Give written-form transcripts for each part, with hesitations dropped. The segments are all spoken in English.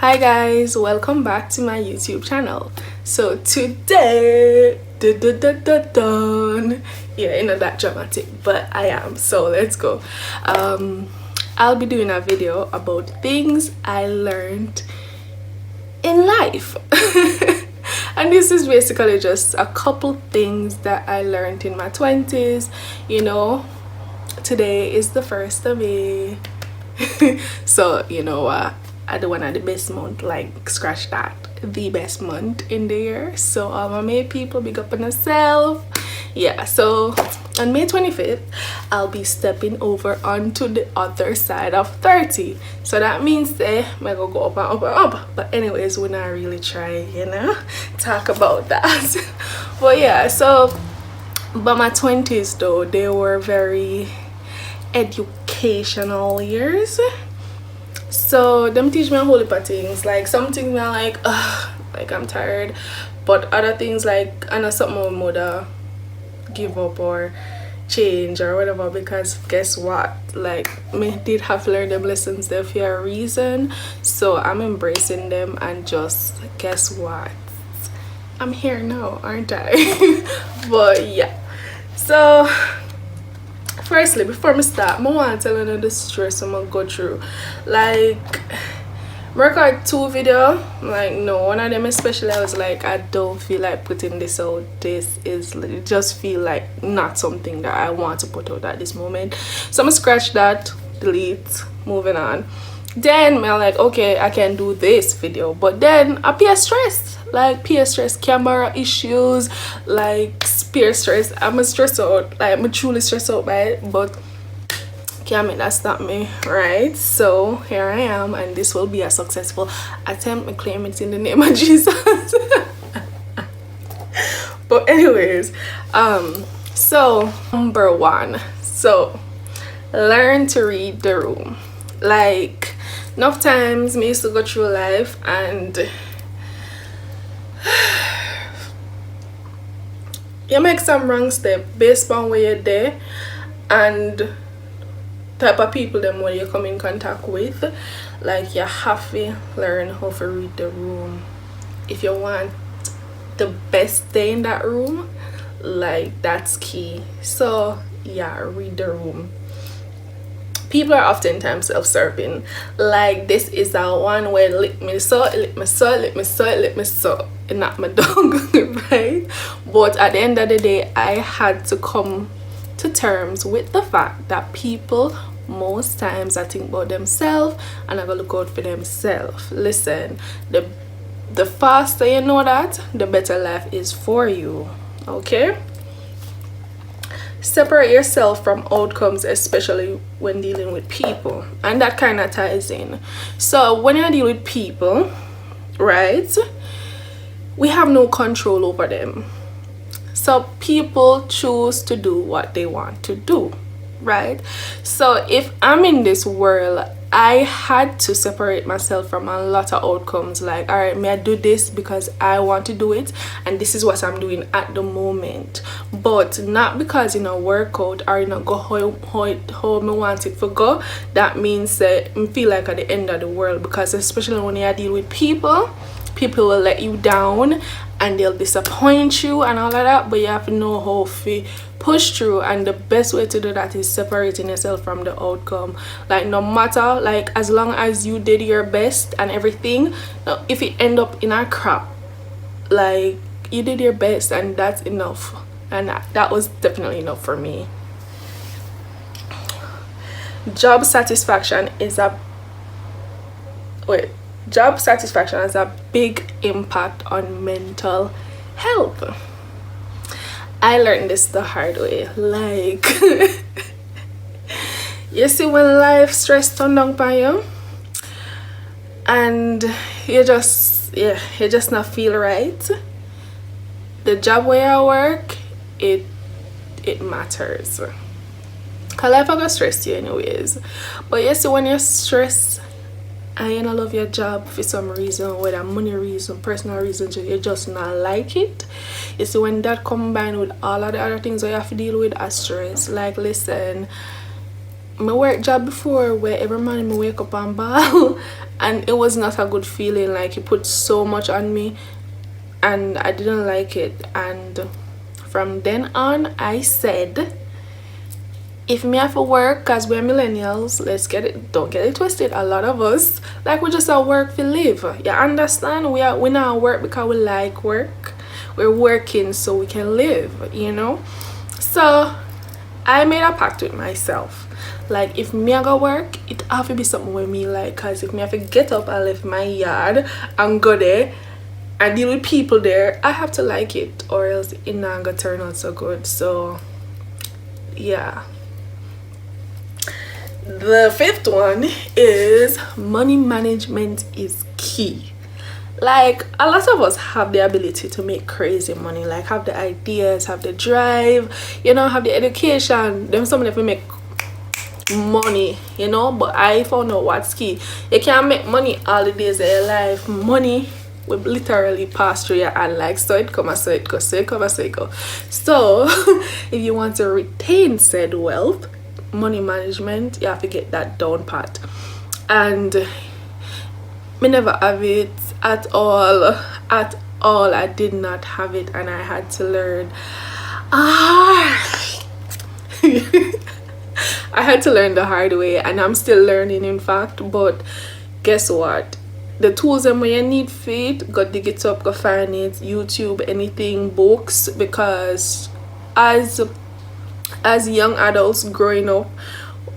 Hi guys, welcome back to my YouTube channel. So today, not that dramatic, but I am, so let's go. I'll be doing a video about things I learned in life. And this is basically just a couple things that I learned in my 20s. You know, today is the first of May. So you know what, I don't want the best month, like scratch that, the best month in the year. So all my May people, big up on yourself. Yeah, so on May 25th I'll be stepping over onto the other side of 30. So that means I go up and up and up. But anyways, we're not really trying, you know, talk about that. But yeah, so but my 20s though, they were very educational years. So them teach me a whole heap of things. Like some things I'm like, ugh, like I'm tired. But other things like I know something my mother give up or change or whatever, because guess what? Like me did have to learn them lessons there for a reason. So I'm embracing them, and just guess what? I'm here now, aren't I? But yeah. So firstly, before me start, I want to tell you the stress I'm gonna go through. Like, I record 2 videos. Like, no, one of them especially, I was like, I don't feel like putting this out. This is, it just feel like not something that I want to put out at this moment. So I'm gonna scratch that, delete, moving on. Then I'm like, okay, I can do this video, but then I peer stress, like peer stress, camera issues, like peer stress. I'm stressed out, like I'm truly stressed out by it, but can't make that stop me, right? So here I am, and this will be a successful attempt. I claim it in the name of Jesus. But anyways, so number 1, so learn to read the room. Like, enough times me used to go through life and you make some wrong step based on where you're there and type of people them when you come in contact with. Like, you have to learn how to read the room if you want the best day in that room. Like, that's key. So yeah, read the room. People are oftentimes self-serving. Like, this is the one where lick me so, lick me so, lick me so, lick me so, and not my dog, right? But at the end of the day, I had to come to terms with the fact that people most times I think about themselves and I gotta look out for themselves. Listen, the faster you know that, the better life is for you. Okay? Separate yourself from outcomes, especially when dealing with people, and that kind of ties in. So when you deal with people, right, we have no control over them. So people choose to do what they want to do, right? So if I'm in this world, I had to separate myself from a lot of outcomes. Like, all right, may I do this because I want to do it, and this is what I'm doing at the moment, but not because work out or go how me want it to go. That means that I feel like at the end of the world, because especially when you deal with people will let you down and they'll disappoint you and all of that, but you have to know how to push through, and the best way to do that is separating yourself from the outcome. Like, no matter, like, as long as you did your best and everything, if you end up in a crap, like, you did your best and that's enough. And that was definitely enough for me. Job satisfaction has a big impact on mental health. I learned this the hard way. Like, you see, when life stress turn down on you and you just not feel right, the job where I work, it matters. Cause life I gonna stress you anyways. But you see, when you're stressed and you don't love your job for some reason, whether money reason, personal reasons, you just not like it, you see, when that combined with all of the other things that you have to deal with as stress, like, listen, my work job before where every morning I wake up and ball and it was not a good feeling. Like it put so much on me and I didn't like it. And from then on I said, if me have to work, cause we're millennials, don't get it twisted, a lot of us like we just at work to live. You understand? We not work because we like work. We're working so we can live, you know. So I made a pact with myself. Like if me I go work, it have to be something with me like, cause if me have to get up and leave my yard and go there and deal with people there, I have to like it or else it not gonna turn out so good. So yeah. The fifth one is money management is key. Like a lot of us have the ability to make crazy money, like have the ideas, have the drive, you know, have the education. Them some of them make money, you know, but I found out what's key. You can't make money all the days of your life. Money will literally pass through your hand like so it come, so it go, so it come, so it go. So if you want to retain said wealth, money management, you have to get that down pat. And me never have it at all. I did not have it and I had to learn. I had to learn the hard way and I'm still learning, in fact. But guess what? The tools and when you need for it, go dig it up, go find it, YouTube, anything, books, because as young adults growing up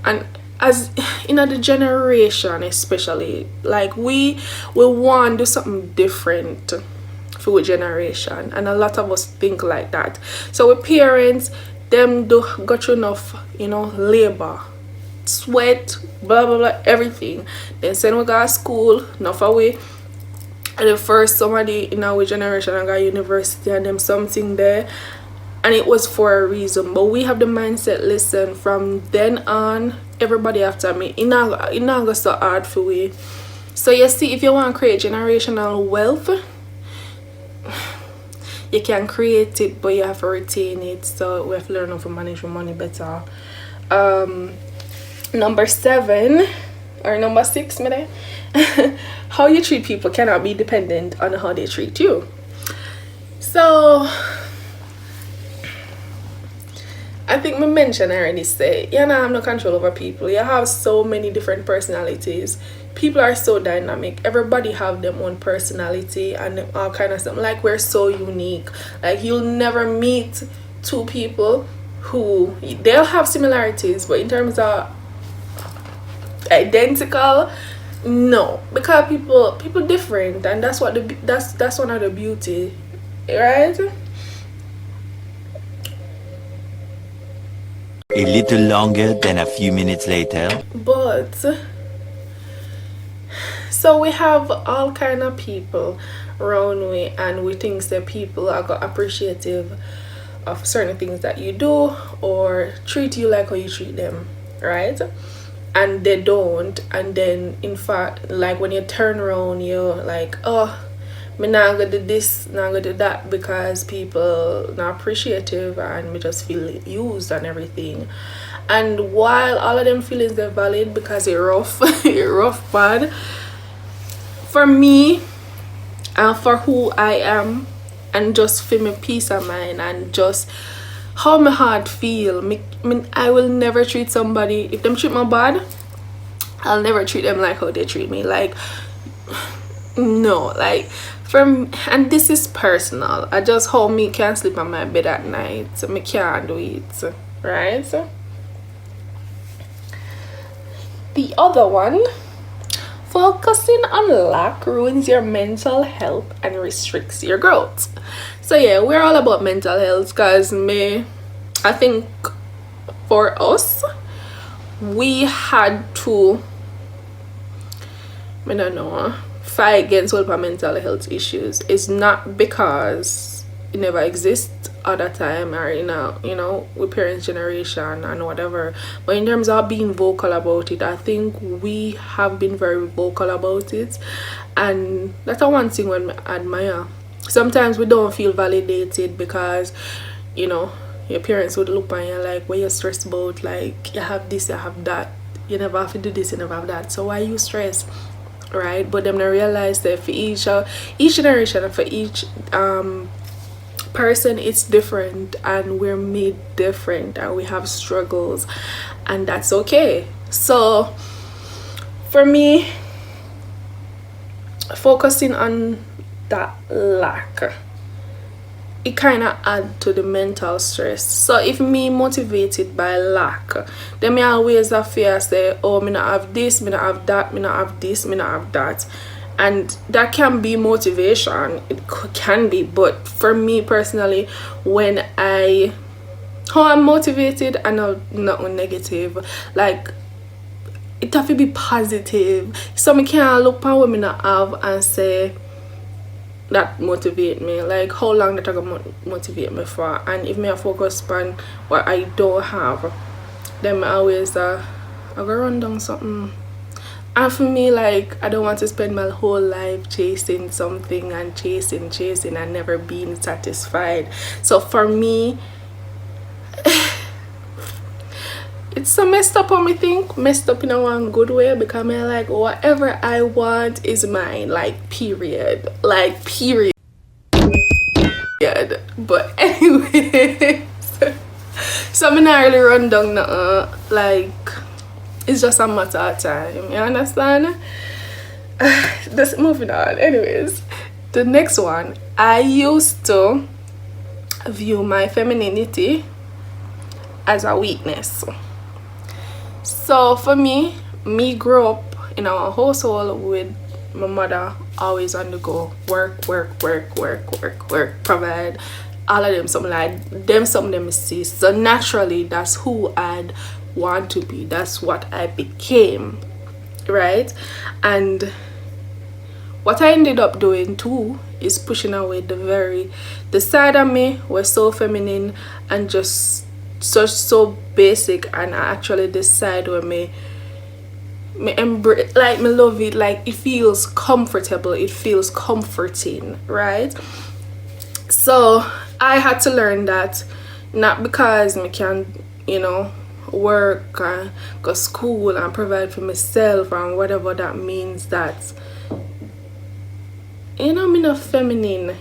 and as in the generation especially, like we want to do something different for our generation, and a lot of us think like that. So with parents, them do go through enough, you know, labor, sweat, blah blah blah, everything. Then send we go to school, enough away. And the first somebody in our generation I got university and them something there, and it was for a reason. But we have the mindset, listen, from then on everybody after me, it not go so hard for we. So you see, if you want to create generational wealth, you can create it, but you have to retain it. So we have to learn how to manage your money better. Number 7 or number 6 maybe. How you treat people cannot be dependent on how they treat you. So I think me mentioned already, say you know, have no control over people. You have so many different personalities. People are so dynamic. Everybody have their own personality and all kind of stuff. Like we're so unique. Like you'll never meet two people who they'll have similarities, but in terms of identical, no, because people different, and that's what that's one of the beauty, right? A little longer than a few minutes later. But so we have all kind of people around we, and we think that people are appreciative of certain things that you do or treat you like how you treat them, right? And they don't. And then in fact, like when you turn around, you're like, oh, me not gonna do this, not gonna do that, because people not appreciative and me just feel used and everything. And while all of them feelings are valid because it's rough, it's rough bad, for me and for who I am, and just for my peace of mind and just how my heart feel, I will never treat somebody, if them treat me bad, I'll never treat them like how they treat me. Like no, like and this is personal. I just how me can't sleep on my bed at night, so me can't do it, right? The other one, focusing on lack ruins your mental health and restricts your growth. So yeah, we're all about mental health, because I think for us, we had to, I don't know, fight against all our mental health issues. It's not because it never exists at that time or in a, you know, with parents' generation and whatever, but in terms of being vocal about it, I think we have been very vocal about it, and that's one thing when I admire. Sometimes we don't feel validated because, you know, your parents would look on you like, what you stressed about, like you have this, you have that, you never have to do this, you never have that, so why you stress, right? But them not realize that for each generation, for each person, it's different, and we're made different, and we have struggles, and that's okay. So for me, focusing on that lack, it kind of add to the mental stress. So if me motivated by lack, then me always have fear, say, oh, me not have this, me not have that, me not have this, me not have that. And that can be motivation, it can be, but for me personally, when I'm motivated and not negative, like it have to be positive. So me can't look at what me not have and say that motivate me, like how long that I gonna motivate me for. And if me a focus on what I don't have, then I always I go run down something. And for me, like, I don't want to spend my whole life chasing something and chasing and never being satisfied. So for me, it's so messed up on me, think messed up in a one good way, because I'm like, whatever I want is mine, like period, but anyway. So I'm not really run down like it's just a matter of time, you understand? Just moving on. Anyways, the next one, I used to view my femininity as a weakness. So for me grew up in our household with my mother always on the go, work, provide all of them something them see. So naturally that's who I'd want to be, that's what I became, right? And what I ended up doing too is pushing away the side of me was so feminine and just so basic, and I actually decide where me embrace, like me love it, like it feels comfortable, it feels comforting, right? So I had to learn that, not because me can, work and go school and provide for myself and whatever that means, that me not feminine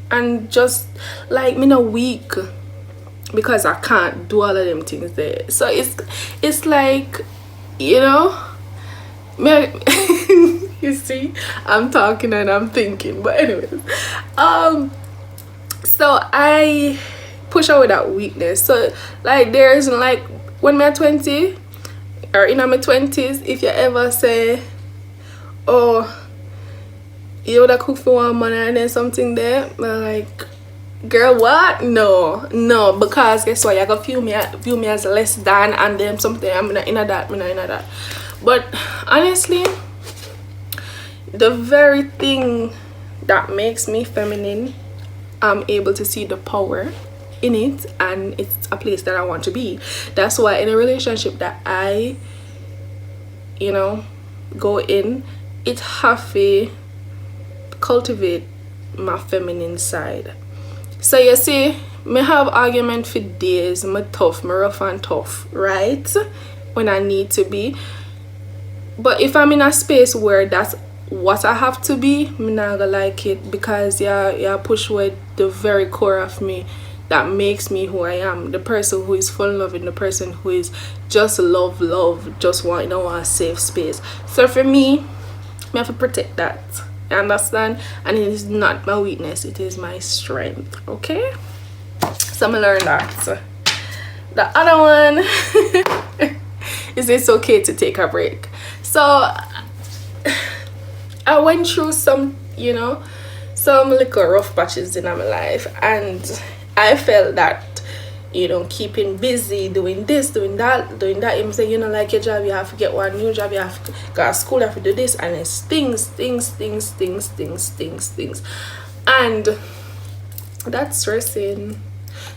and just like me not weak because I can't do all of them things there. So it's like, me you see, I'm talking and I'm thinking, but anyways, so I push away that weakness. So like there's like when me 20 or in my 20s, if you ever say, oh, you would have cooked for one man and then something there, I'm like, girl, what? No, because guess what, you gotta view me as less than, and then something I'm not in that. But honestly, the very thing that makes me feminine, I'm able to see the power in it, and it's a place that I want to be. That's why in a relationship that I go in, it have to cultivate my feminine side. So you see, me have argument for days, me tough, me rough and tough, right? When I need to be. But if I'm in a space where that's what I have to be, me not gonna like it, because you push away the very core of me that makes me who I am, the person who is full in love, and the person who is just love, just want a safe space. So for me have to protect that, you understand? And it is not my weakness, it is my strength, okay? So I learned that. The other one is it's okay to take a break. So I went through some little rough patches in my life, and I felt that keeping busy, doing this, doing that, even say like your job, you have to get one new job, you have to go to school, you have to do this, and it's things, and that's stressing.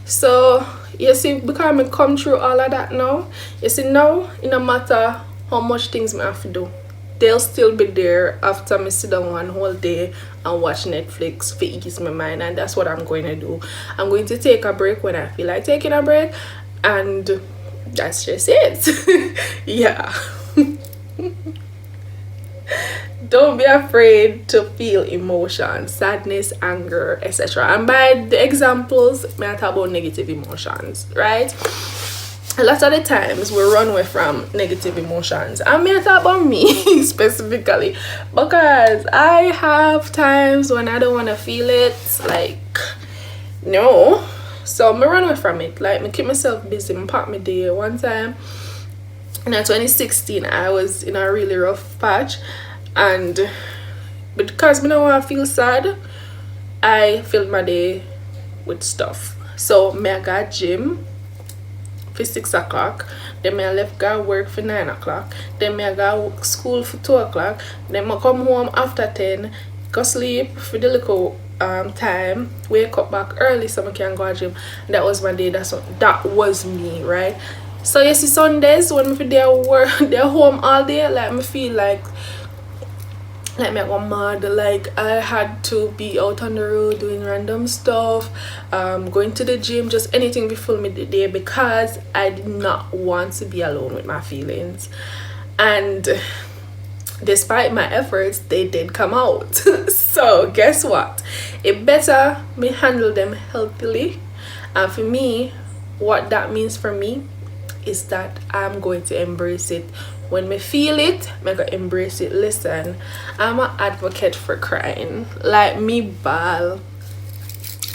So you see, because I come through all of that now, you see, now it no matter how much things I have to do, they'll still be there after me sit down one whole day and watch Netflix to ease my mind, and that's what I'm going to do. I'm going to take a break when I feel like taking a break, and that's just it. Yeah. Don't be afraid to feel emotions, sadness, anger, etc. And by the examples, I talk about negative emotions, right? A lot of the times we run away from negative emotions. I mean, I talk about me specifically, because I have times when I don't want to feel it, like, no. So I run away from it. Like, I keep myself busy. I pop my day. One time in 2016, I was in a really rough patch, and because I don't want to feel sad, I filled my day with stuff. So I got gym for 6 o'clock, then I left go work for 9 o'clock, then I go school for 2 o'clock, then I come home after 10, go sleep for the little time, wake up back early so I can go to gym. That was my day. That was me, right? So you see, Sundays when I'm they're home all day, like I feel like me I go mad, like I had to be out on the road doing random stuff, going to the gym, just anything to fill me the day, because I did not want to be alone with my feelings. And despite my efforts, they did come out. So guess what, it better me handle them healthily. And for me, what that means for me is that I'm going to embrace it. When me feel it, me go embrace it. Listen, I'm an advocate for crying. Like, me bawl,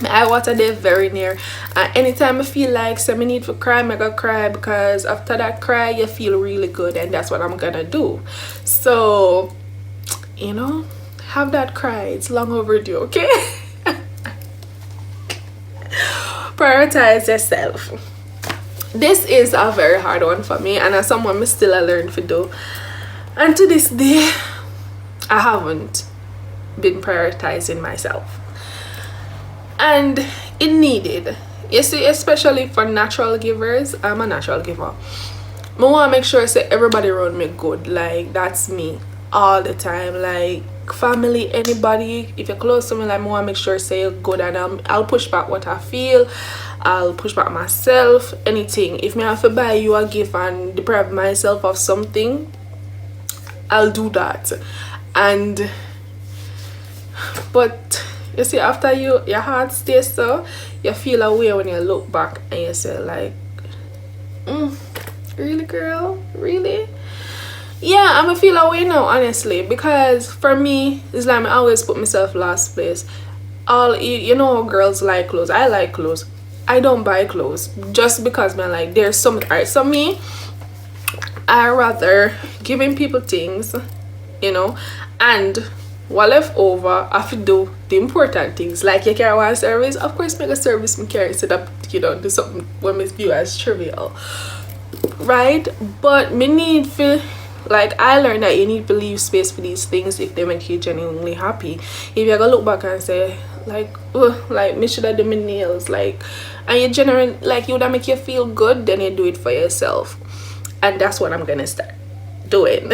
my eye water there very near, and anytime I feel like me need to cry, I go cry, because after that cry you feel really good, and that's what I'm gonna do. So, you know, have that cry. It's long overdue, okay? Prioritize yourself. This is a very hard one for me, and as someone me still I learn to do, and to this day I haven't been prioritizing myself, and it needed. You see, especially for natural givers, I'm a natural giver. I want to make sure say everybody around me good. Like, that's me all the time. Like, family, anybody, if you're close to me, like, I want to make sure say you're good, and I'll push back what I feel. I'll push back myself, anything. If me have to buy you a gift and deprive myself of something, I'll do that. And but you see, after your heart stays so, you feel a way when you look back and you say like, really, girl, really? Yeah, I'ma feel a way now, honestly, because for me it's like I always put myself last place. You know, girls like clothes. I like clothes. I don't buy clothes just because, man, like, there's some alright. So me, I rather giving people things, you know, and what left over I have to do the important things. Like, you carry one service, of course make a service me carry, instead of, you know, do something when me view as trivial, right? But me need feel like, I learned that you need to leave space for these things if they make you genuinely happy. If you're gonna look back and say like, oh, like, me should have done my nails, like, and you generally, like, you would make you feel good, then you do it for yourself. And that's what I'm gonna start doing.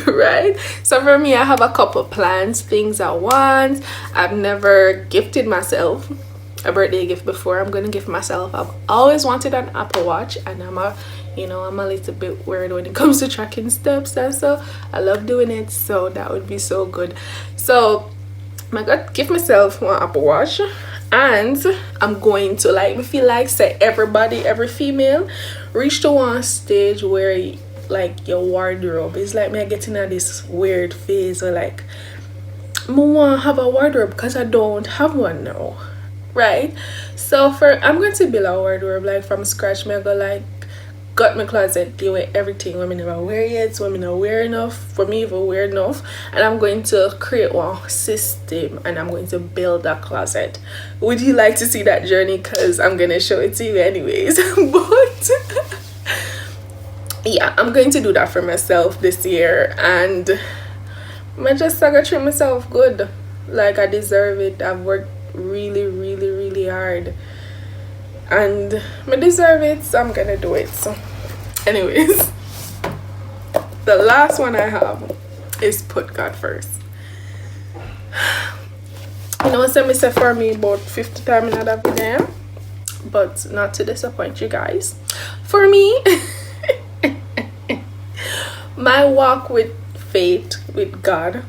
Right? So for me, I have a couple plans, things I want. I've never gifted myself a birthday gift before. I'm gonna gift myself, I've always wanted an Apple Watch, and I'm a little bit weird when it comes to tracking steps, and so I love doing it, so that would be so good. So I got give myself one Apple Watch, and I'm going to, like, I feel like say every female reach to one stage where, like, your wardrobe is like, me I getting at this weird phase where, like, I want to have a wardrobe because I don't have one now, right? So I'm going to build a wardrobe, like, from scratch. Me I go, like, got my closet deal with everything when I never wear yet, so I'm not wear enough for me even wear enough, and I'm going to create one system, and I'm going to build a closet. Would you like to see that journey? Because I'm gonna show it to you anyways. But yeah, I'm going to do that for myself this year, and I gotta treat myself good. Like, I deserve it. I've worked really, really, really hard, and I deserve it, so I'm gonna do it. So anyways, the last one I have is put God first. You know, so me say for me about 50 times in that video, but not to disappoint you guys. For me, my walk with faith with God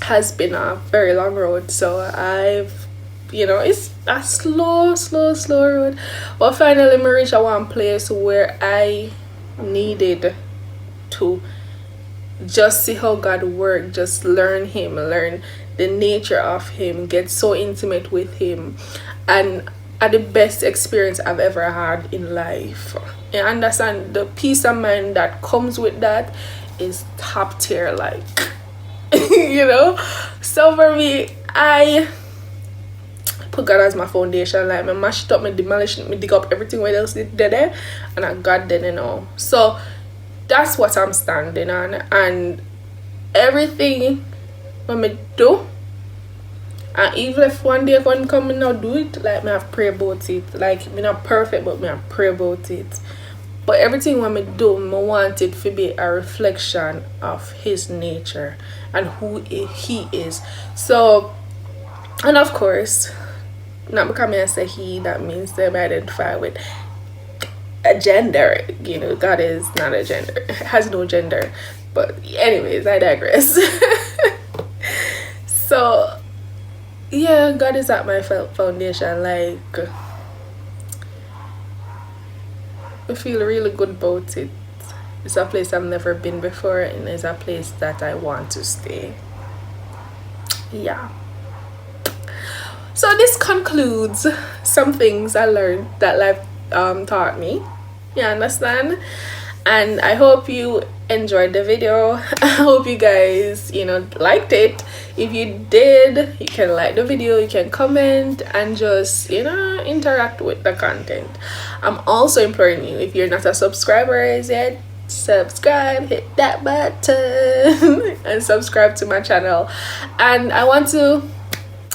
has been a very long road. So I've, you know, it's a slow road. But finally, I reached a one place where I needed to just see how God worked, just learn Him, learn the nature of Him, get so intimate with Him, and the best experience I've ever had in life. And understand the peace of mind that comes with that is top tier, like you know. So for me, I put God as my foundation. Like, I mash it up, I demolish it, I dig up everything what else did there, and I got then, you know. So that's what I'm standing on, and everything when I do, and even if one day I can come and not do it, like, me have pray about it. Like, me not perfect, but me have pray about it. But everything when I do, I want it to be a reflection of His nature and who He is. So, and of course, not because I say He, that means they identify with a gender. You know, God is not a gender, has no gender. But anyways, I digress. So yeah, God is at my foundation. Like, I feel really good about it. It's a place I've never been before, and it's a place that I want to stay. Yeah. So this concludes some things I learned that life taught me. You understand? And I hope you enjoyed the video. I hope you guys, you know, liked it. If you did, you can like the video, you can comment, and just, you know, interact with the content. I'm also imploring you, if you're not a subscriber as yet, subscribe, hit that button and subscribe to my channel. And I want to,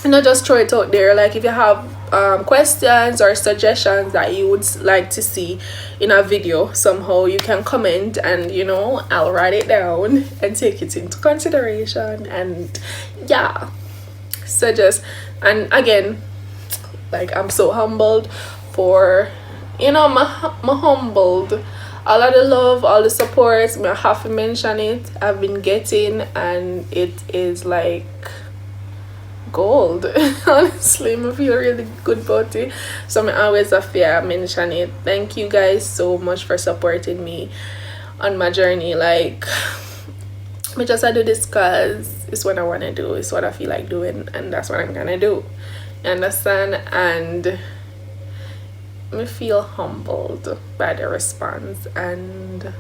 you know, just throw it out there, like, if you have questions or suggestions that you would like to see in a video somehow, you can comment, and, you know, I'll write it down and take it into consideration. And yeah, so just, and again, like, I'm so humbled for, you know, my humbled all of the love, all the support. I have to mention it, I've been getting, and it is like gold. Honestly, I feel really good about it. So I always have to mention it. Thank you guys so much for supporting me on my journey. Like, I just do this because it's what I want to do, it's what I feel like doing, and that's what I'm gonna do. You understand? And I feel humbled by the response, and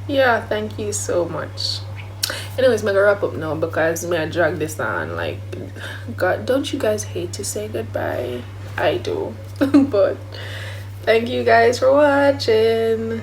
yeah, thank you so much. Anyways, I'm gonna wrap up now because I drag this on. Like, God, don't you guys hate to say goodbye? I do. But thank you guys for watching.